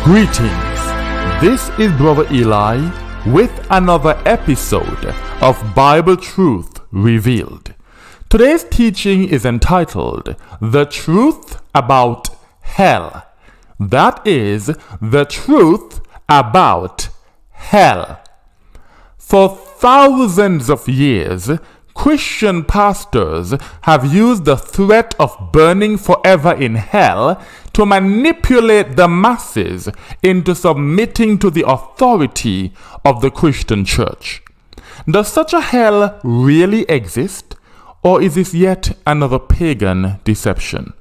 Greetings. This is Brother Eli with another episode of Bible Truth Revealed. Today's teaching is entitled The Truth About Hell. That is, the truth about hell. For thousands of years, Christian pastors have used the threat of burning forever in hell to manipulate the masses into submitting to the authority of the Christian church. Does such a hell really exist, or is this yet another pagan deception?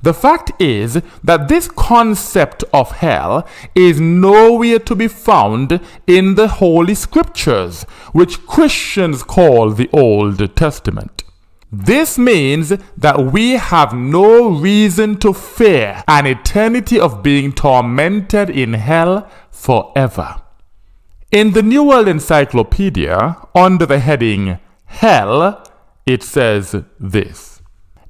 The fact is that this concept of hell is nowhere to be found in the Holy Scriptures, which Christians call the Old Testament. This means that we have no reason to fear an eternity of being tormented in hell forever. In the New World Encyclopedia, under the heading Hell, it says this: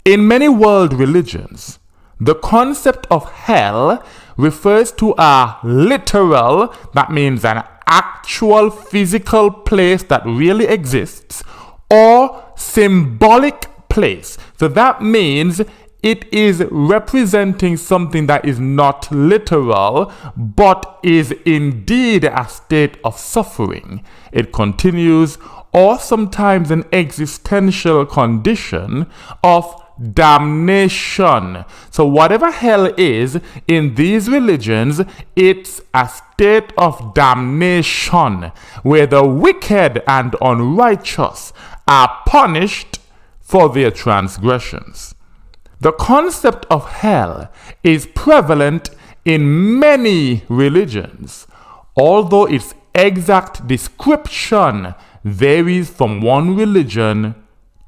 in many world religions, the concept of hell refers to a literal, that means an actual physical place that really exists, or symbolic place. So that means it is representing something that is not literal, but is indeed a state of suffering. It continues, or sometimes an existential condition of damnation. So whatever hell is in these religions, it's a state of damnation where the wicked and unrighteous are punished for their transgressions. The concept of hell is prevalent in many religions, although its exact description varies from one religion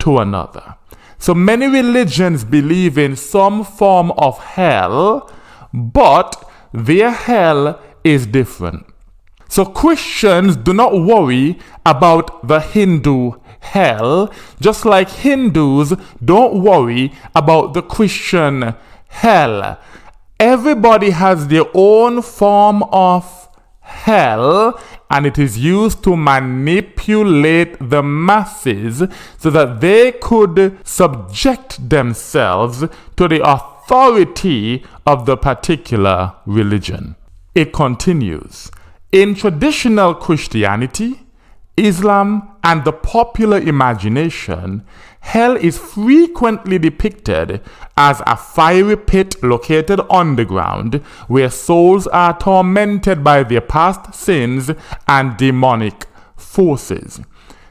to another. So many religions believe in some form of hell, but their hell is different. So Christians do not worry about the Hindu hell, just like Hindus don't worry about the Christian hell. Everybody has their own form of hell, and it is used to manipulate the masses so that they could subject themselves to the authority of the particular religion. It continues, in traditional Christianity, Islam, and the popular imagination, hell is frequently depicted as a fiery pit located underground where souls are tormented by their past sins and demonic forces.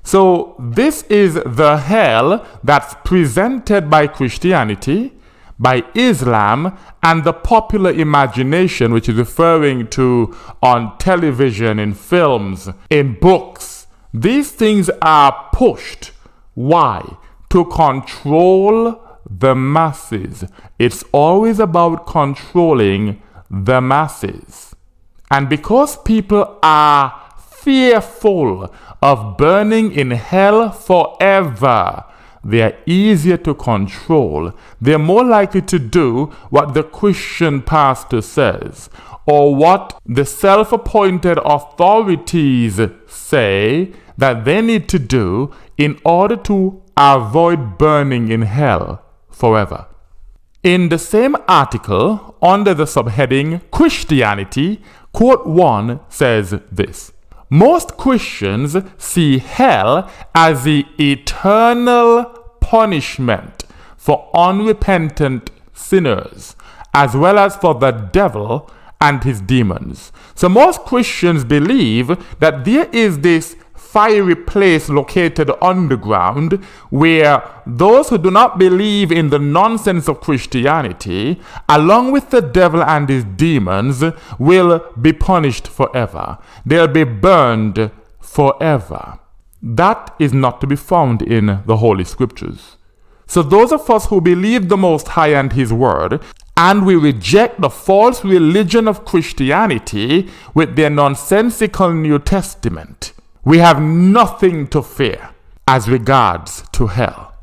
So this is the hell that's presented by Christianity, by Islam, and the popular imagination, which is referring to on television, in films, in books. These things are pushed. Why? To control the masses. It's always about controlling the masses. And because people are fearful of burning in hell forever, they are easier to control. They're more likely to do what the Christian pastor says, or what the self-appointed authorities say that they need to do in order to avoid burning in hell forever. In the same article, under the subheading Christianity, quote 1 says this: most Christians see hell as the eternal punishment for unrepentant sinners, as well as for the devil and his demons. So most Christians believe that there is this fiery place located underground where those who do not believe in the nonsense of Christianity, along with the devil and his demons, will be punished forever. They'll be burned forever. That is not to be found in the Holy Scriptures. So those of us who believe the Most High and His Word, and we reject the false religion of Christianity with their nonsensical New Testament, we have nothing to fear as regards to hell.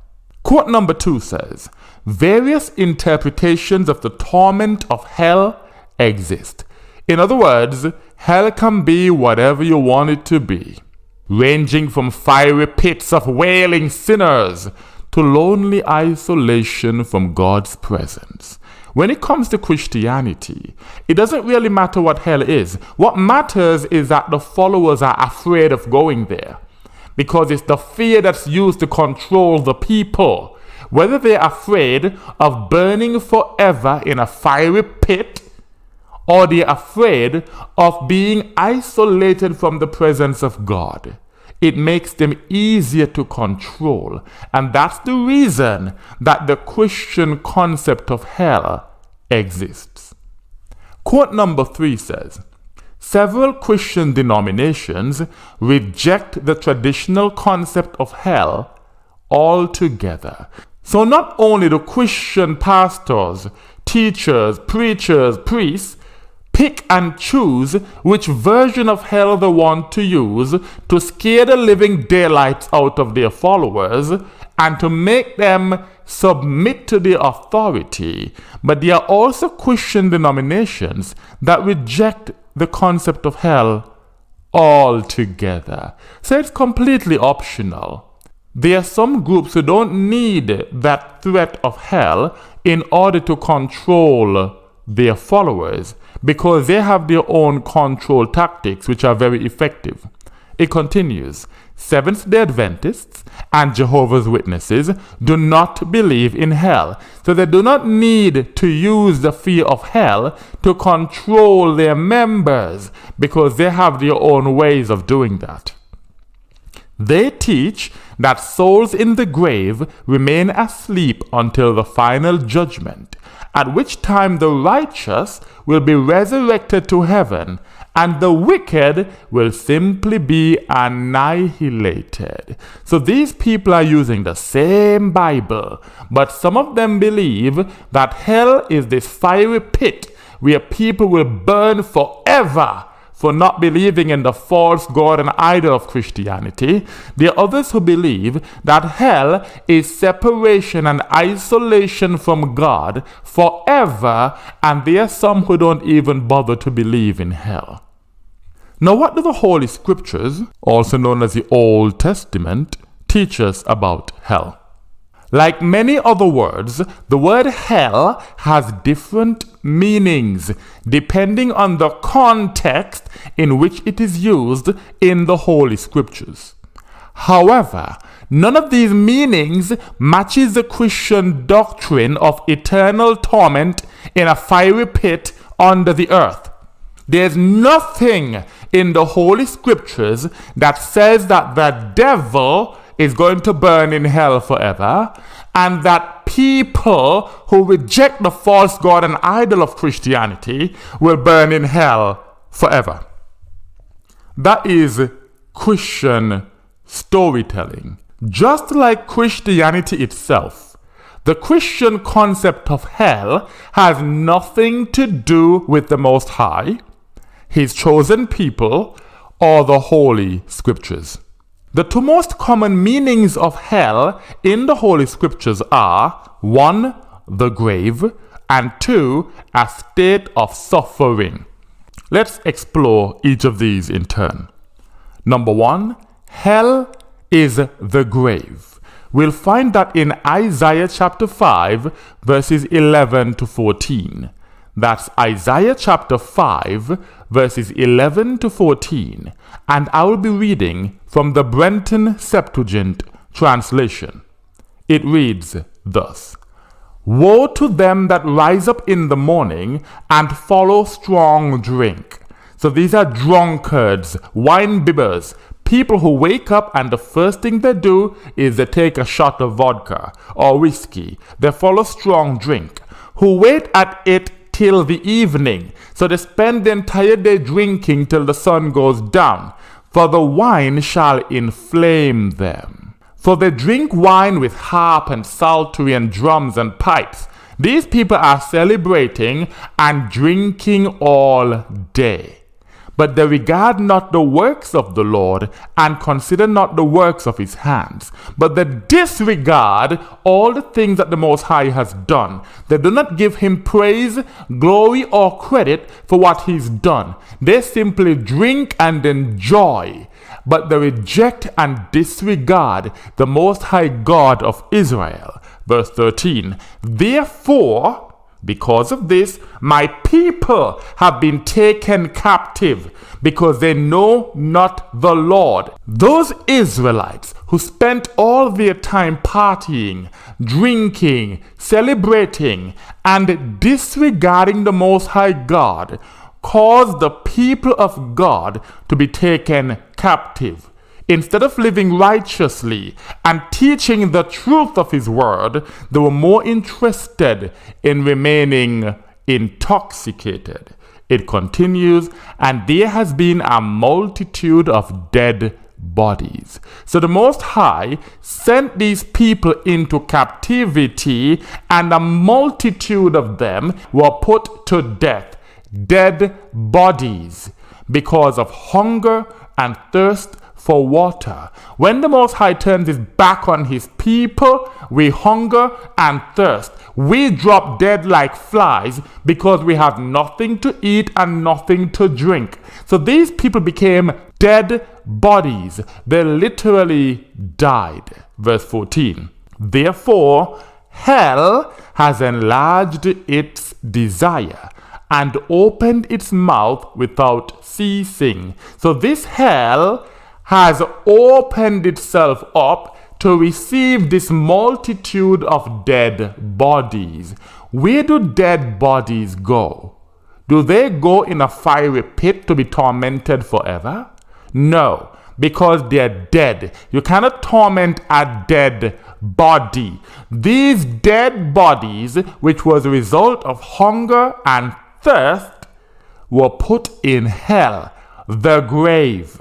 Quote number 2 says, various interpretations of the torment of hell exist. In other words, hell can be whatever you want it to be, ranging from fiery pits of wailing sinners to lonely isolation from God's presence. When it comes to Christianity, it doesn't really matter what hell is. What matters is that the followers are afraid of going there, because it's the fear that's used to control the people. Whether they're afraid of burning forever in a fiery pit, or they're afraid of being isolated from the presence of God, it makes them easier to control. And that's the reason that the Christian concept of hell exists. Quote number 3 says, several Christian denominations reject the traditional concept of hell altogether. So not only do Christian pastors, teachers, preachers, priests pick and choose which version of hell they want to use to scare the living daylights out of their followers and to make them submit to their authority, but there are also Christian denominations that reject the concept of hell altogether. So it's completely optional. There are some groups who don't need that threat of hell in order to control their followers, because they have their own control tactics which are very effective. It continues, Seventh-day Adventists and Jehovah's Witnesses do not believe in hell, so they do not need to use the fear of hell to control their members, because they have their own ways of doing that. They teach that souls in the grave remain asleep until the final judgment, at which time the righteous will be resurrected to heaven, and the wicked will simply be annihilated. So these people are using the same Bible, but some of them believe that hell is this fiery pit where people will burn forever for not believing in the false god and idol of Christianity. There are others who believe that hell is separation and isolation from God forever, and there are some who don't even bother to believe in hell. Now, what do the Holy Scriptures, also known as the Old Testament, teach us about hell? Like many other words, the word hell has different meanings depending on the context in which it is used in the Holy Scriptures. However, none of these meanings matches the Christian doctrine of eternal torment in a fiery pit under the earth. There's nothing in the Holy Scriptures that says that the devil is going to burn in hell forever, and that people who reject the false god and idol of Christianity will burn in hell forever. That is Christian storytelling. Just like Christianity itself, the Christian concept of hell has nothing to do with the Most High, His chosen people, or the Holy Scriptures. The two most common meanings of hell in the Holy Scriptures are 1. The grave, and 2. A state of suffering. Let's explore each of these in turn. Number 1, hell is the grave. We'll find that in Isaiah chapter 5, verses 11 to 14. That's Isaiah chapter 5, verses 11 to 14. And I will be reading from the Brenton Septuagint translation. It reads thus: Woe to them that rise up in the morning and follow strong drink. So these are drunkards, wine bibbers, people who wake up and the first thing they do is they take a shot of vodka or whiskey. They follow strong drink, who wait at it till the evening. So they spend the entire day drinking till the sun goes down. For the wine shall inflame them. For they drink wine with harp and psaltery and drums and pipes. These people are celebrating and drinking all day. But they regard not the works of the Lord, and consider not the works of his hands. But they disregard all the things that the Most High has done. They do not give him praise, glory, or credit for what he's done. They simply drink and enjoy, but they reject and disregard the Most High God of Israel. Verse 13, therefore, because of this, my people have been taken captive, because they know not the Lord. Those Israelites who spent all their time partying, drinking, celebrating, and disregarding the Most High God caused the people of God to be taken captive. Instead of living righteously and teaching the truth of his word, they were more interested in remaining intoxicated. It continues, and there has been a multitude of dead bodies. So the Most High sent these people into captivity, and a multitude of them were put to death. Dead bodies because of hunger and thirst for water. When the Most High turns his back on his people, we hunger and thirst. We drop dead like flies because we have nothing to eat and nothing to drink. So these people became dead bodies. They literally died. Verse 14. Therefore, hell has enlarged its desire and opened its mouth without ceasing. So this hell has opened itself up to receive this multitude of dead bodies. Where do dead bodies go? Do they go in a fiery pit to be tormented forever? No, because they're dead. You cannot torment a dead body. These dead bodies, which was a result of hunger and thirst, were put in hell, the grave.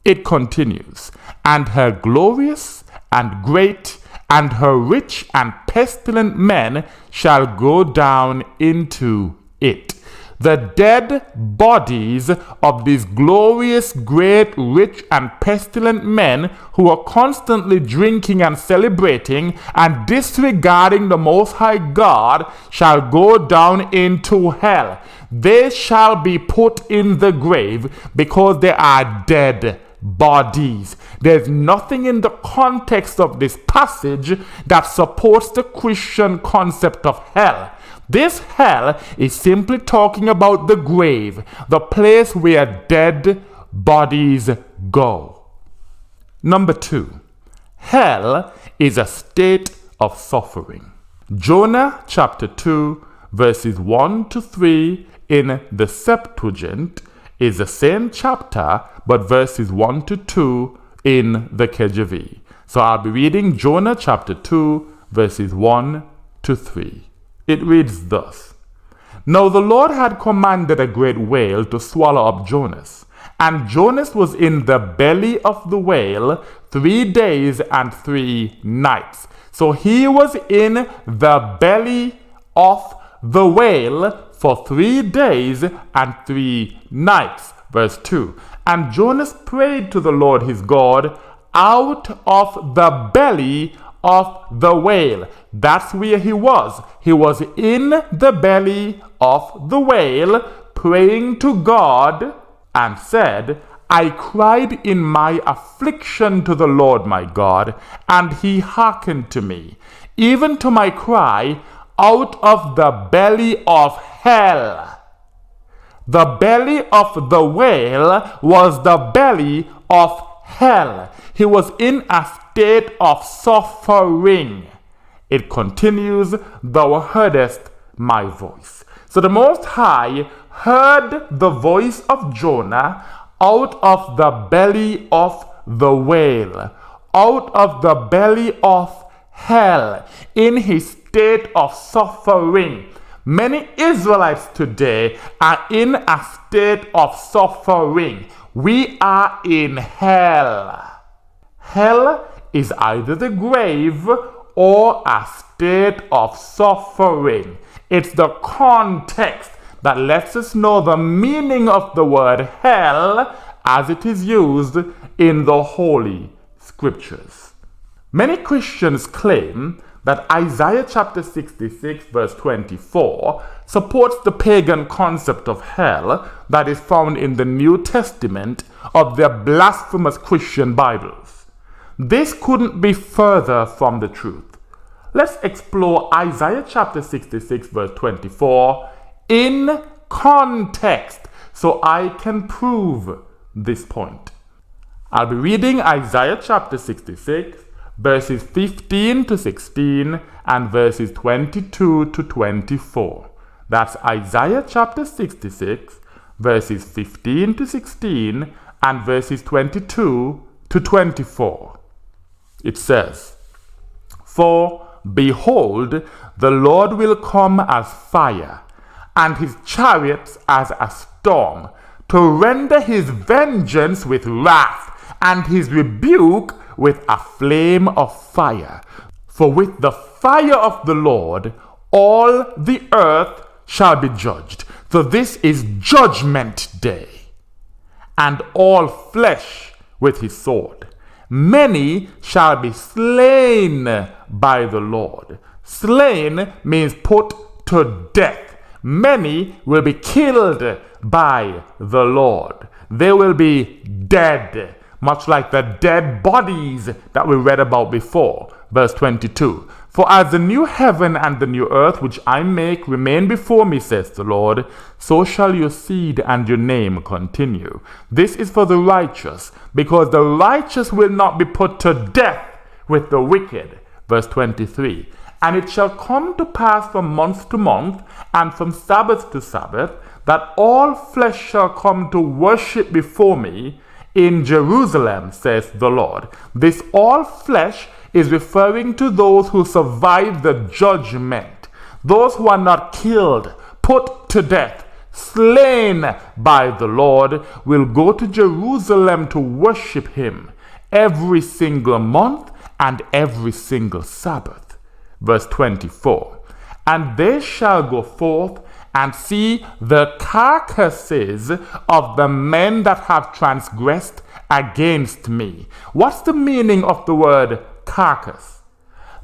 It continues, and her glorious and great and her rich and pestilent men shall go down into it. The dead bodies of these glorious, great, rich, and pestilent men who are constantly drinking and celebrating and disregarding the Most High God shall go down into hell. They shall be put in the grave because they are dead bodies. There's nothing in the context of this passage that supports the Christian concept of hell. This hell is simply talking about the grave, the place where dead bodies go. Number 2, hell is a state of suffering. Jonah chapter 2 verses 1 to 3 in the Septuagint is the same chapter, but verses 1 to 2 in the KJV. So I'll be reading Jonah chapter 2, verses 1 to 3. It reads thus. Now the Lord had commanded a great whale to swallow up Jonas. And Jonas was in the belly of the whale 3 days and 3 nights. So he was in the belly of the whale for 3 days and 3 nights. Verse 2. And Jonas prayed to the Lord his God out of the belly of the whale. That's where he was. He was in the belly of the whale, praying to God, and said, I cried in my affliction to the Lord my God, and he hearkened to me, even to my cry out of the belly of hell. The belly of the whale was the belly of hell. He was in a state of suffering. It continues, thou heardest my voice. So the Most High heard the voice of Jonah out of the belly of the whale, out of the belly of hell, in his state of suffering. Many Israelites today are in a state of suffering. We are in hell. Hell is either the grave or a state of suffering. It's the context that lets us know the meaning of the word hell as it is used in the Holy Scriptures. Many Christians claim that Isaiah chapter 66 verse 24 supports the pagan concept of hell that is found in the New Testament of their blasphemous Christian Bibles. This couldn't be further from the truth. Let's explore Isaiah chapter 66 verse 24 in context so I can prove this point. I'll be reading Isaiah chapter 66 verses 15 to 16 and verses 22 to 24. That's Isaiah chapter 66 verses 15 to 16 and verses 22 to 24. It says, "For behold, the Lord will come as fire, and his chariots as a storm, to render his vengeance with wrath, and his rebuke with a flame of fire. For with the fire of the Lord all the earth shall be judged." So this is judgment day. "And all flesh with his sword. Many shall be slain by the Lord." Slain means put to death. Many will be killed by the Lord. They will be dead, much like the dead bodies that we read about before. Verse 22. "For as the new heaven and the new earth which I make remain before me, says the Lord, so shall your seed and your name continue. This is for the righteous, because the righteous will not be put to death with the wicked." Verse 23. "And it shall come to pass from month to month, and from Sabbath to Sabbath, that all flesh shall come to worship before me in Jerusalem, says the Lord." This all flesh is referring to those who survive the judgment, those who are not killed, put to death, slain by the Lord, will go to Jerusalem to worship him every single month and every single Sabbath. Verse 24. "And they shall go forth and see the carcasses of the men that have transgressed against me." What's the meaning of the word carcass?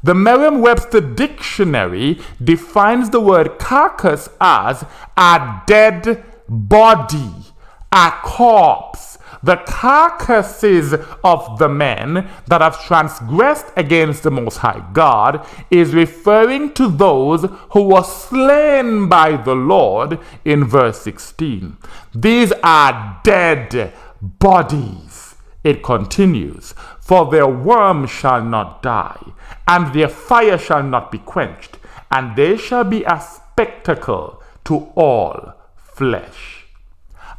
The Merriam-Webster dictionary defines the word carcass as a dead body, a corpse. The carcasses of the men that have transgressed against the Most High God is referring to those who were slain by the Lord in verse 16. These are dead bodies. It continues, "For their worm shall not die, and their fire shall not be quenched, and they shall be a spectacle to all flesh."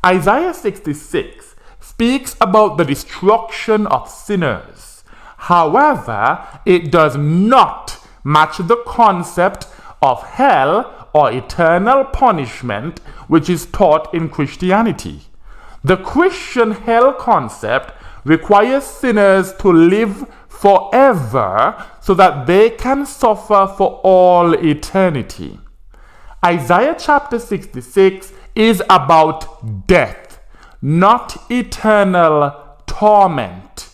Isaiah 66 speaks about the destruction of sinners. However, it does not match the concept of hell or eternal punishment which is taught in Christianity. The Christian hell concept requires sinners to live forever so that they can suffer for all eternity. Isaiah chapter 66 is about death, not eternal torment.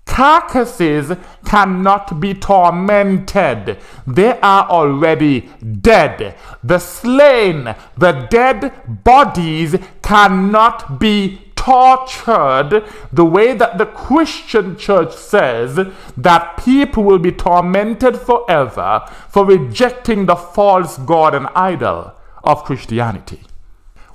Carcasses cannot be tormented. They are already dead. The slain, the dead bodies cannot be tortured the way that the Christian church says that people will be tormented forever for rejecting the false god and idol of Christianity.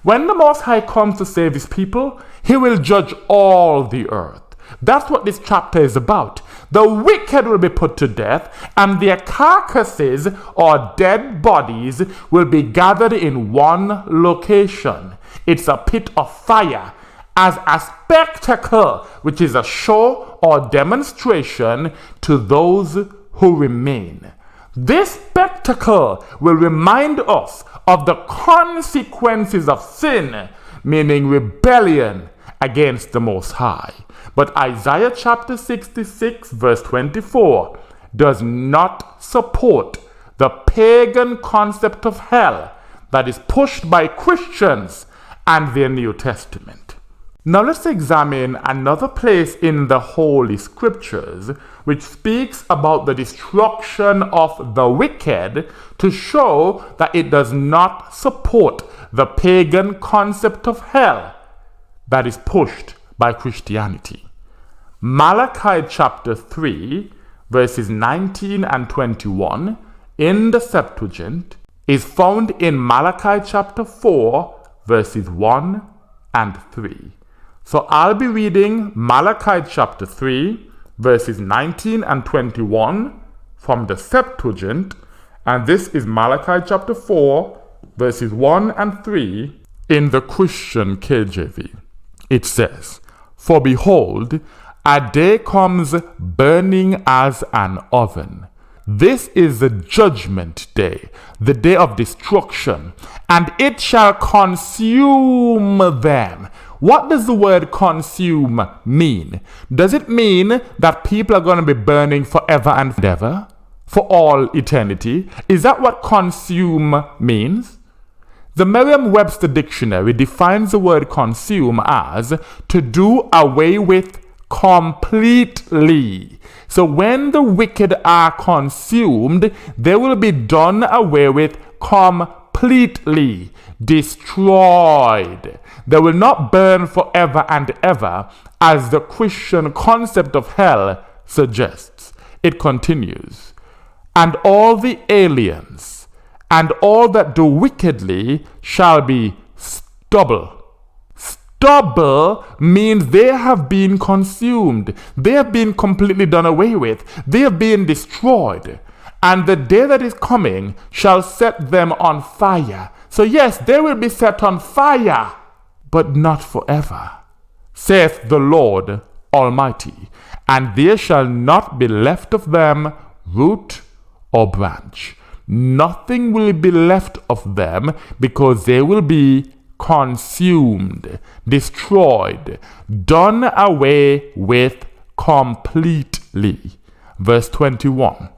When the Most High comes to save his people, he will judge all the earth. That's what this chapter is about. The wicked will be put to death, and their carcasses or dead bodies will be gathered in one location. It's a pit of fire, as a spectacle, which is a show or demonstration to those who remain. This spectacle will remind us of the consequences of sin, meaning rebellion against the Most High. But Isaiah chapter 66 verse 24 does not support the pagan concept of hell that is pushed by Christians and their New Testament. Now let's examine another place in the Holy Scriptures which speaks about the destruction of the wicked to show that it does not support the pagan concept of hell that is pushed by Christianity. Malachi chapter 3 verses 19 and 21 in the Septuagint is found in Malachi chapter 4 verses 1 and 3. So I'll be reading Malachi chapter 3 verses 19 and 21 from the Septuagint, and this is Malachi chapter 4 verses 1 and 3 in the Christian KJV. It says, "For behold, a day comes burning as an oven. This is the judgment day, the day of destruction, and it shall consume them." What does the word consume mean? Does it mean that people are going to be burning forever and ever? For all eternity? Is that what consume means? The Merriam-Webster dictionary defines the word consume as to do away with completely. So when the wicked are consumed, they will be done away with completely, destroyed. They will not burn forever and ever, as the Christian concept of hell suggests. It continues, "And all the aliens and all that do wickedly shall be stubble." Stubble means they have been consumed. They have been completely done away with. They have been destroyed. And the day that is coming shall set them on fire. So yes, they will be set on fire, but not forever, saith the Lord Almighty. And there shall not be left of them root or branch. Nothing will be left of them, because they will be consumed, destroyed, done away with completely. Verse 21.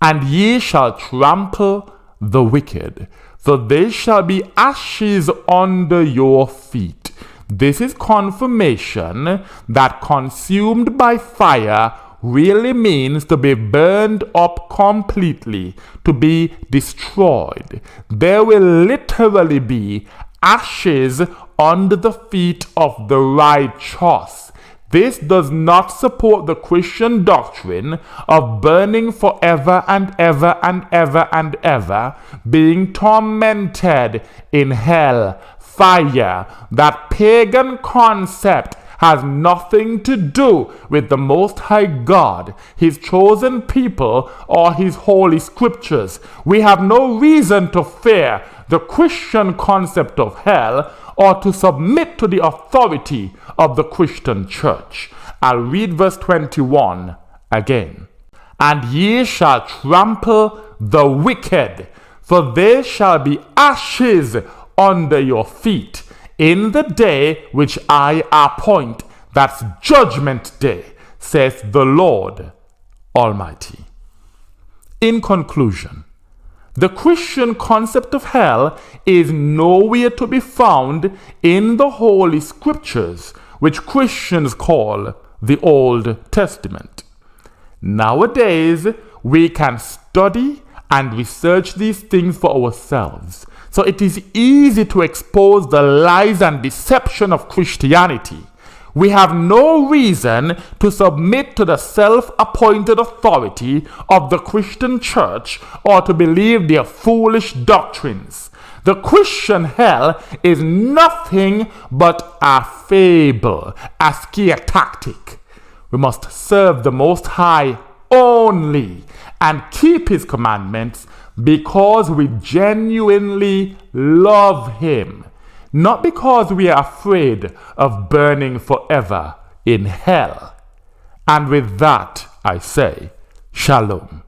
"And ye shall trample the wicked, for they shall be ashes under your feet." This is confirmation that consumed by fire really means to be burned up completely, to be destroyed. There will literally be ashes under the feet of the righteous. This does not support the Christian doctrine of burning forever and ever and ever and ever, being tormented in hell, fire. That pagan concept has nothing to do with the Most High God, His chosen people, or His holy scriptures. We have no reason to fear the Christian concept of hell or to submit to the authority of the Christian church. I'll read verse 21 again. "And ye shall trample the wicked, for they shall be ashes under your feet in the day which I appoint." That's judgment day, says the Lord Almighty. In conclusion, the Christian concept of hell is nowhere to be found in the Holy Scriptures, which Christians call the Old Testament. Nowadays, we can study and research these things for ourselves. So it is easy to expose the lies and deception of Christianity. We have no reason to submit to the self-appointed authority of the Christian church or to believe their foolish doctrines. The Christian hell is nothing but a fable, a scare tactic. We must serve the Most High only and keep His commandments because we genuinely love Him, not because we are afraid of burning forever in hell. And with that, I say, Shalom.